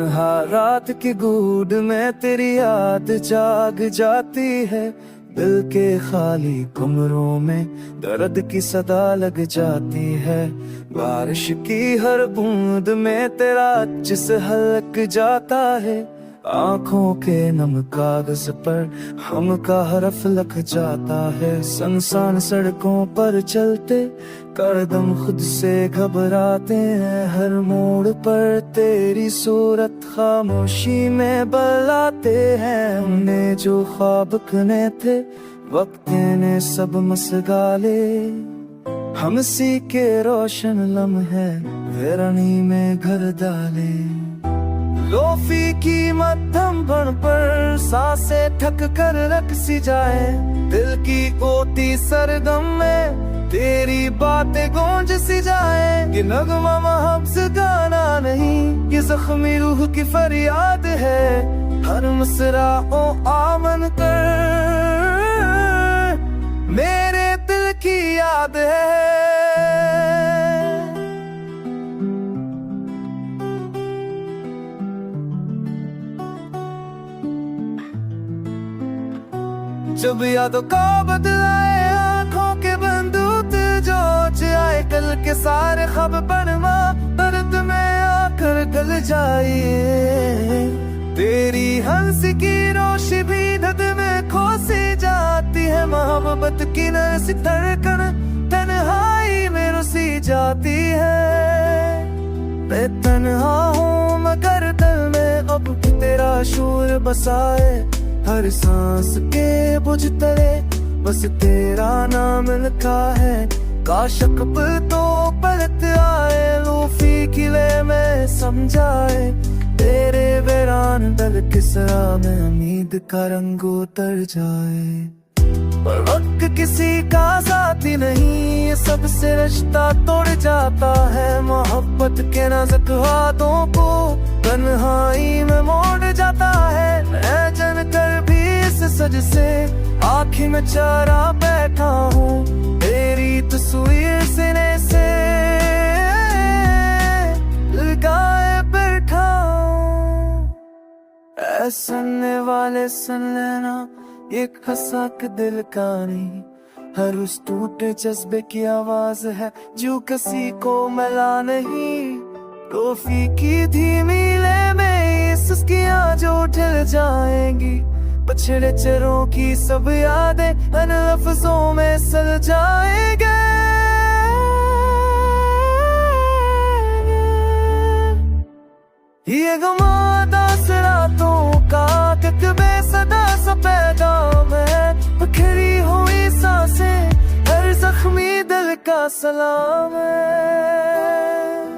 तन्हा रात की गूढ़ में तेरी याद जाग जाती है। दिल के खाली कमरों में दर्द की सदा लग जाती है। बारिश की हर बूंद में तेरा जिस हलक जाता है। आँखों के नम कागज पर हम का हरफ लग जाता है। सुनसान सड़कों पर चलते कदम खुद से घबराते हैं। हर मोड़ पर तेरी सूरत खामोशी में बलाते हैं। हमने जो ख्वाब कने थे वक्त ने सब मसगाले। हम सी के रोशन लम्हे वीरानी में घर डाले। लोफी की मध्यम बन पर सांसें ठक कर रख सी जाए। दिल की ओती सरगम में तेरी बातें गूंज सी जाए। ये नगमा महब्स गाना नहीं, ये जख्मी रूह की फरियाद है। हर मुस्कुराओ आमन कर मेरे दिल की याद है। जब यादों का बदलाए आँखों के बंदूक जोच आए। कल के सारे ख्वाब परमा दर्द में आकर गल जाए। तेरी हंसी की रोशनी भी धद में खोसी जाती है। मोहब्बत की नसी धड़कन तन्हाई में रुसी जाती है। मैं तन्हा हूँ मगर दिल में अब तेरा शूर बसाए। हर सांस के बुझ तले बस तेरा नाम लिखा है। काश कब तो पलट आए लूफी किले में समझाए। तेरे वीरान दल किसरा में उम्मीद का रंग उतर जाए। पर वक्त किसी का साथी नहीं, ये सबसे रिश्ता तोड़ जाता है। मोहब्बत के नाजुक हाथों को तन्हाई में मोड़ जाता है। मैं जन कर भी इस सज से आँखी में चारा बैठा हूँ। तेरी तस्वीर सीने से लगाए बैठा हूँ। ऐ सुनने वाले सुन लेना, ये खसाक दिल का नहीं। हर उस टूटे जज्बे की आवाज है जो किसी को मिला नहीं। टॉफी की धीमी ले में सुस्कियां जो ढल जाएंगी। पछड़े चरों की सब यादें अन लफ्जों में सल जाएंगे। ये गमादा रातों का कतबे सदा सा पैगाम है। बिखरी हुई सांसें हर जख्मी दिल का सलाम है।